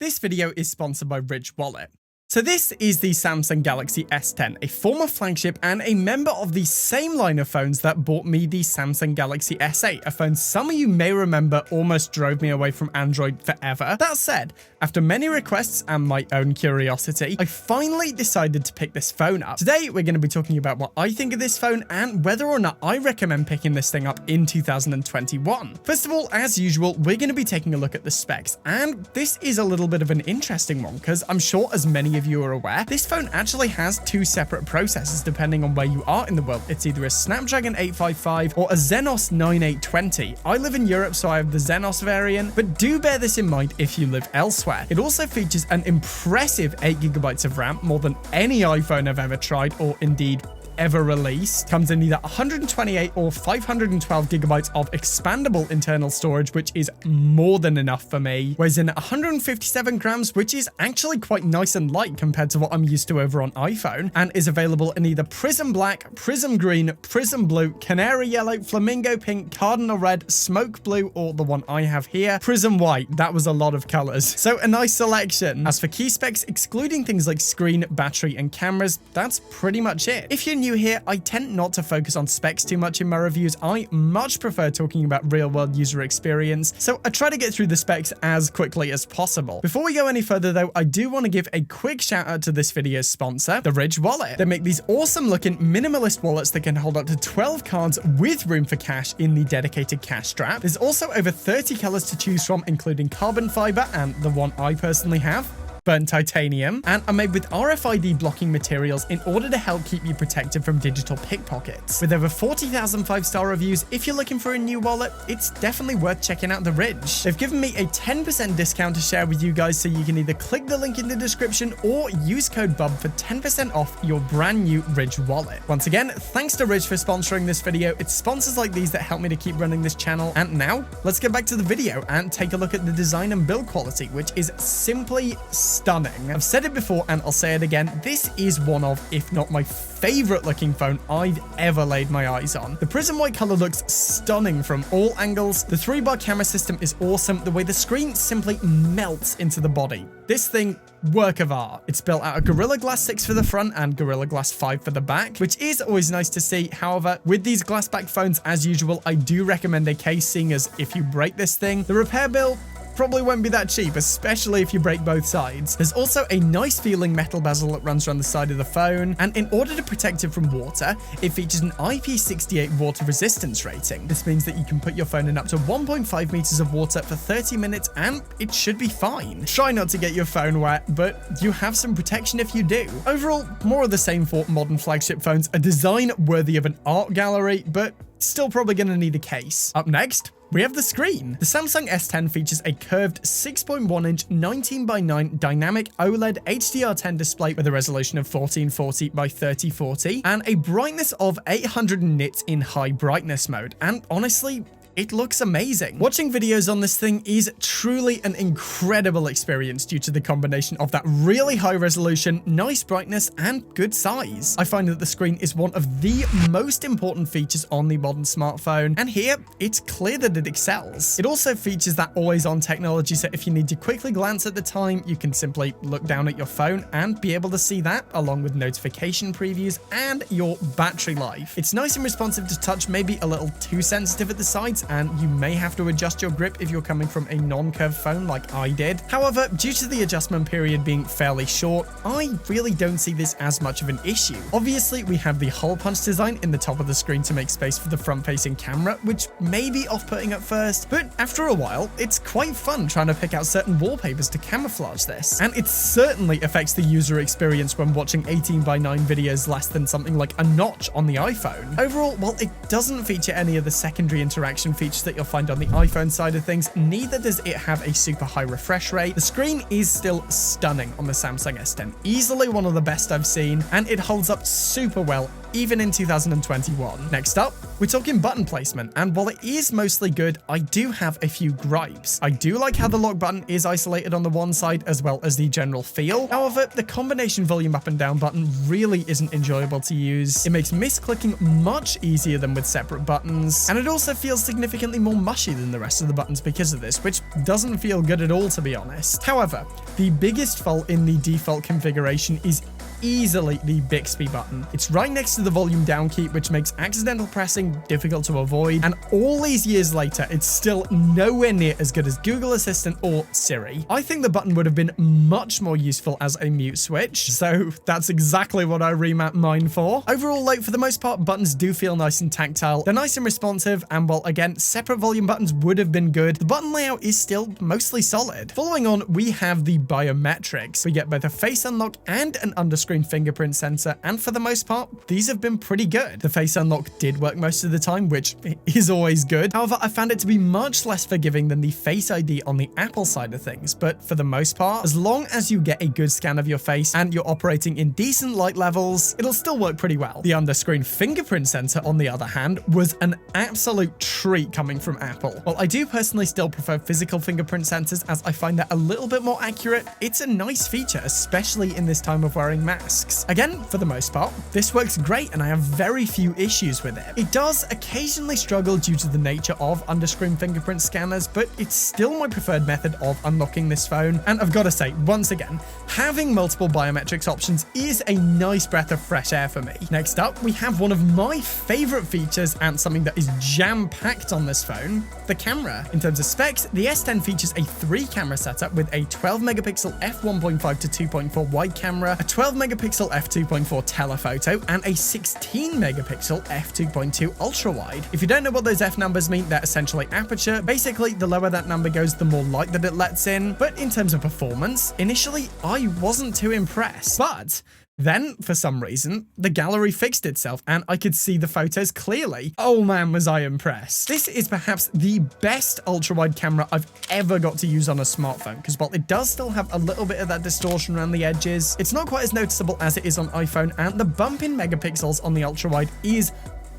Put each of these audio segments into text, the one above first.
This video is sponsored by Ridge Wallet. So this is the Samsung Galaxy S10, a former flagship and a member of the same line of phones that bought me the Samsung Galaxy S8, a phone some of you may remember almost drove me away from Android forever. That said, after many requests and my own curiosity, I finally decided to pick this phone up. Today, we're going to be talking about what I think of this phone and whether or not I recommend picking this thing up in 2021. First of all, as usual, we're going to be taking a look at the specs, and this is a little bit of an interesting one because I'm sure as many of you are aware, this phone actually has two separate processors depending on where you are in the world. It's either a Snapdragon 855 or a Exynos 9820. I live in Europe, so I have the Exynos variant, but do bear this in mind if you live elsewhere. It also features an impressive 8GB of RAM, more than any iPhone I've ever tried, or indeed ever released. Comes in either 128 or 512 gigabytes of expandable internal storage, which is more than enough for me. Weighs in at 157 grams, which is actually quite nice and light compared to what I'm used to over on iPhone, and is available in either Prism Black, Prism Green, Prism Blue, Canary Yellow, Flamingo Pink, Cardinal Red, Smoke Blue, or the one I have here, Prism White. That was a lot of colors. So a nice selection. As for key specs, excluding things like screen, battery, and cameras, that's pretty much it. If you're new here, I tend not to focus on specs too much in my reviews. I much prefer talking about real-world user experience, so I try to get through the specs as quickly as possible. Before we go any further though, I do want to give a quick shout out to this video's sponsor, the Ridge Wallet. They make these awesome looking minimalist wallets that can hold up to 12 cards with room for cash in the dedicated cash strap. There's also over 30 colors to choose from, including carbon fiber and the one I personally have, burnt titanium, and are made with RFID blocking materials in order to help keep you protected from digital pickpockets. With over 40,000 5-star reviews, if you're looking for a new wallet, it's definitely worth checking out the Ridge. They've given me a 10% discount to share with you guys, so you can either click the link in the description or use code BUB for 10% off your brand new Ridge wallet. Once again, thanks to Ridge for sponsoring this video. It's sponsors like these that help me to keep running this channel. And now, let's get back to the video and take a look at the design and build quality, which is simply stunning. I've said it before and I'll say it again, this is one of, if not my favorite looking phone I've ever laid my eyes on. The prism white color looks stunning from all angles. The 3-bar camera system is awesome. The way the screen simply melts into the body. This thing, work of art. It's built out of Gorilla Glass 6 for the front and Gorilla Glass 5 for the back, which is always nice to see. However, with these glass back phones, as usual, I do recommend a case, seeing as if you break this thing, the repair bill probably won't be that cheap, especially if you break both sides. There's also a nice feeling metal bezel that runs around the side of the phone, and in order to protect it from water, it features an IP68 water resistance rating. This means that you can put your phone in up to 1.5 meters of water for 30 minutes and it should be fine. Try not to get your phone wet, but you have some protection if you do. Overall, more of the same for modern flagship phones, a design worthy of an art gallery, but still probably going to need a case. Up next, we have the screen. The Samsung S10 features a curved 6.1-inch 19:9 dynamic OLED HDR10 display with a resolution of 1440 by 3040 and a brightness of 800 nits in high brightness mode. And honestly, it looks amazing. Watching videos on this thing is truly an incredible experience due to the combination of that really high resolution, nice brightness, and good size. I find that the screen is one of the most important features on the modern smartphone, and here, it's clear that it excels. It also features that always-on technology, so if you need to quickly glance at the time, you can simply look down at your phone and be able to see that, along with notification previews and your battery life. It's nice and responsive to touch, maybe a little too sensitive at the sides, and you may have to adjust your grip if you're coming from a non-curved phone like I did. However, due to the adjustment period being fairly short, I really don't see this as much of an issue. Obviously, we have the hole punch design in the top of the screen to make space for the front-facing camera, which may be off-putting at first, but after a while, it's quite fun trying to pick out certain wallpapers to camouflage this. And it certainly affects the user experience when watching 18:9 videos less than something like a notch on the iPhone. Overall, while it doesn't feature any of the secondary interaction features that you'll find on the iPhone side of things, neither does it have a super high refresh rate. The screen is still stunning on the Samsung S10, easily one of the best I've seen, and it holds up super well even in 2021. Next up, we're talking button placement, and while it is mostly good, I do have a few gripes. I do like how the lock button is isolated on the one side as well as the general feel. However, the combination volume up and down button really isn't enjoyable to use. It makes misclicking much easier than with separate buttons, and it also feels significantly more mushy than the rest of the buttons because of this, which doesn't feel good at all, to be honest. However, the biggest fault in the default configuration is easily the Bixby button. It's right next to the volume down key, which makes accidental pressing difficult to avoid, and all these years later, it's still nowhere near as good as Google Assistant or Siri. I think the button would have been much more useful as a mute switch, so that's exactly what I remapped mine for. Overall, like, for the most part, buttons do feel nice and tactile. They're nice and responsive, and while, again, separate volume buttons would have been good, the button layout is still mostly solid. Following on, we have the Biometrics. We get both a face unlock and an underscreen fingerprint sensor, and for the most part, these have been pretty good. The face unlock did work most of the time, which is always good. However, I found it to be much less forgiving than the Face ID on the Apple side of things, but for the most part, as long as you get a good scan of your face and you're operating in decent light levels, it'll still work pretty well. The underscreen fingerprint sensor, on the other hand, was an absolute treat coming from Apple. While I do personally still prefer physical fingerprint sensors as I find that a little bit more accurate, it's a nice feature, especially in this time of wearing masks. Again, for the most part, this works great and I have very few issues with it. It does occasionally struggle due to the nature of underscreen fingerprint scanners, but it's still my preferred method of unlocking this phone. And I've got to say, once again, having multiple biometrics options is a nice breath of fresh air for me. Next up, we have one of my favorite features and something that is jam-packed on this phone, the camera. In terms of specs, the S10 features a 3-camera setup with a 12 megapixel f1.5 to 2.4 wide camera, a 12 megapixel f2.4 telephoto, and a 16 megapixel f2.2 ultra wide. If you don't know what those F numbers mean, they're essentially aperture. Basically, the lower that number goes, the more light that it lets in. But in terms of performance, initially, I wasn't too impressed. But then, for some reason, the gallery fixed itself and I could see the photos clearly. Oh man, was I impressed. This is perhaps the best ultra-wide camera I've ever got to use on a smartphone, because while it does still have a little bit of that distortion around the edges, it's not quite as noticeable as it is on iPhone, and the bump in megapixels on the ultra-wide is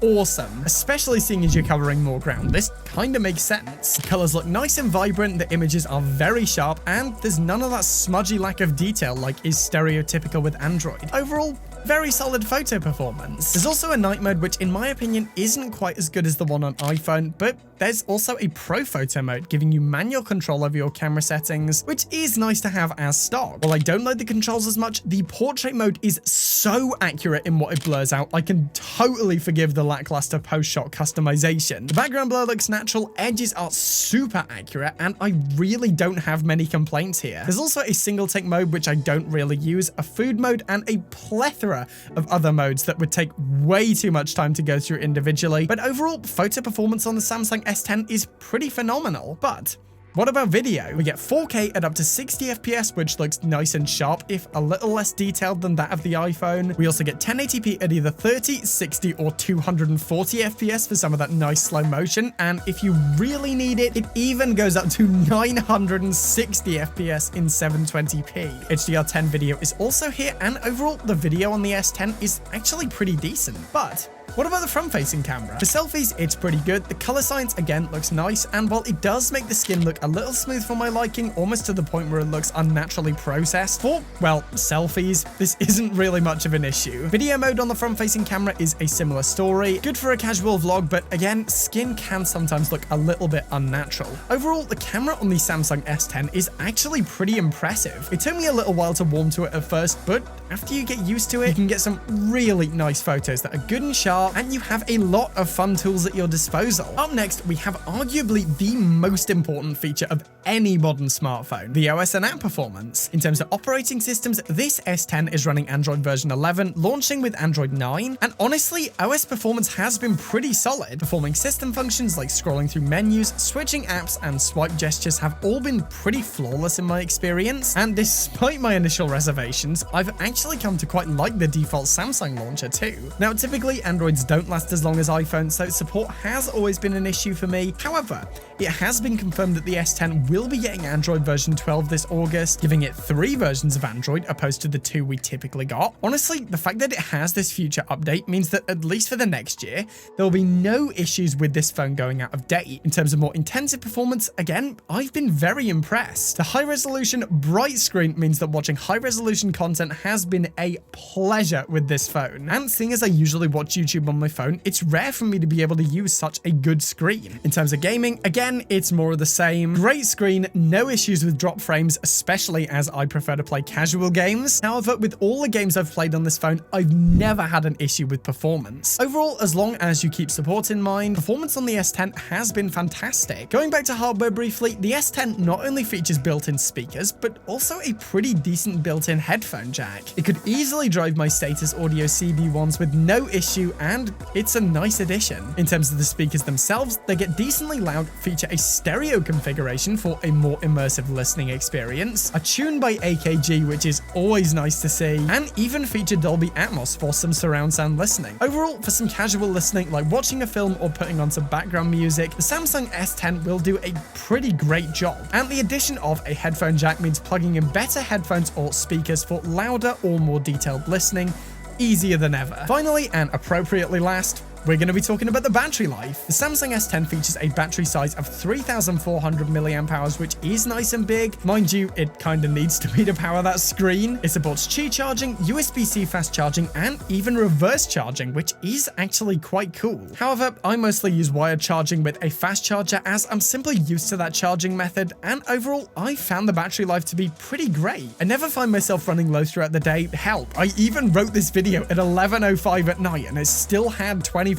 awesome, especially seeing as you're covering more ground. This kind of makes sense. The colors look nice and vibrant, the images are very sharp, and there's none of that smudgy lack of detail like is stereotypical with Android. Overall, very solid photo performance. There's also a night mode, which in my opinion isn't quite as good as the one on iPhone, but there's also a pro photo mode giving you manual control over your camera settings, which is nice to have as stock. While I don't like the controls as much, the portrait mode is so accurate in what it blurs out, I can totally forgive the lackluster post-shot customization. The background blur looks natural, edges are super accurate, and I really don't have many complaints here. There's also a single take mode, which I don't really use, a food mode, and a plethora of other modes that would take way too much time to go through individually. But overall, photo performance on the Samsung S10 is pretty phenomenal. But what about video? We get 4K at up to 60 FPS, which looks nice and sharp, if a little less detailed than that of the iPhone. We also get 1080p at either 30, 60, or 240 FPS for some of that nice slow motion. And if you really need it, it even goes up to 960 FPS in 720p. HDR10 video is also here, and overall, the video on the S10 is actually pretty decent. But what about the front-facing camera? For selfies, it's pretty good. The color science, again, looks nice, and while it does make the skin look a little smooth for my liking, almost to the point where it looks unnaturally processed, for, well, selfies, this isn't really much of an issue. Video mode on the front-facing camera is a similar story. Good for a casual vlog, but again, skin can sometimes look a little bit unnatural. Overall, the camera on the Samsung S10 is actually pretty impressive. It took me a little while to warm to it at first, but after you get used to it, you can get some really nice photos that are good and sharp, and you have a lot of fun tools at your disposal. Up next, we have arguably the most important feature of any modern smartphone, the OS and app performance. In terms of operating systems, this S10 is running Android version 11, launching with Android 9, and honestly, OS performance has been pretty solid. Performing system functions like scrolling through menus, switching apps, and swipe gestures have all been pretty flawless in my experience, and despite my initial reservations, I've actually come to quite like the default Samsung launcher too. Now, typically, Android Androids don't last as long as iPhones, so support has always been an issue for me. However, it has been confirmed that the S10 will be getting Android version 12 this August, giving it 3 versions of Android opposed to the 2 we typically got. Honestly, the fact that it has this future update means that at least for the next year, there will be no issues with this phone going out of date. In terms of more intensive performance, again, I've been very impressed. The high resolution, bright screen means that watching high resolution content has been a pleasure with this phone. And seeing as I usually watch YouTube on my phone, it's rare for me to be able to use such a good screen. In terms of gaming, again, it's more of the same. Great screen, no issues with drop frames, especially as I prefer to play casual games. However, with all the games I've played on this phone, I've never had an issue with performance. Overall, as long as you keep support in mind, performance on the S10 has been fantastic. Going back to hardware briefly, the S10 not only features built-in speakers, but also a pretty decent built-in headphone jack. It could easily drive my status audio CB1s with no issue, and it's a nice addition. In terms of the speakers themselves, they get decently loud, feature a stereo configuration for a more immersive listening experience, are tuned by AKG, which is always nice to see, and even feature Dolby Atmos for some surround sound listening. Overall, for some casual listening like watching a film or putting on some background music, the Samsung S10 will do a pretty great job. And the addition of a headphone jack means plugging in better headphones or speakers for louder or more detailed listening easier than ever. Finally, and appropriately last, we're going to be talking about the battery life. The Samsung S10 features a battery size of 3,400 mAh, which is nice and big. Mind you, it kind of needs to be to power that screen. It supports Qi charging, USB-C fast charging, and even reverse charging, which is actually quite cool. However, I mostly use wired charging with a fast charger as I'm simply used to that charging method, and overall, I found the battery life to be pretty great. I never find myself running low throughout the day. Help, I even wrote this video at 11:05 at night, and it still had 24%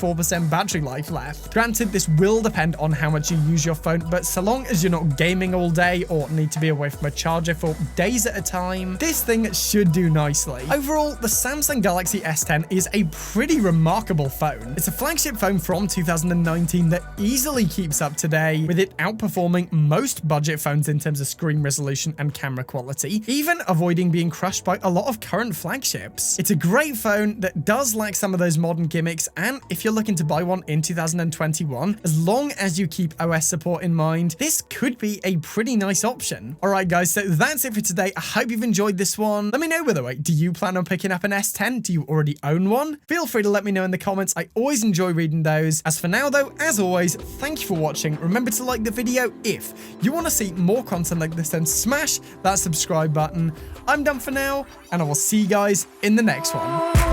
battery life left. Granted, this will depend on how much you use your phone, but so long as you're not gaming all day or need to be away from a charger for days at a time, this thing should do nicely. Overall, the Samsung Galaxy S10 is a pretty remarkable phone. It's a flagship phone from 2019 that easily keeps up today, with it outperforming most budget phones in terms of screen resolution and camera quality, even avoiding being crushed by a lot of current flagships. It's a great phone that does lack some of those modern gimmicks, and if you're looking to buy one in 2021, as long as you keep OS support in mind, this could be a pretty nice option. Alright guys, so that's it for today. I hope you've enjoyed this one. Let me know, by the way, do you plan on picking up an S10? Do you already own one? Feel free to let me know in the comments. I always enjoy reading those. As for now though, as always, thank you for watching. Remember to like the video if you want to see more content like this, then smash that subscribe button. I'm done for now, and I will see you guys in the next one.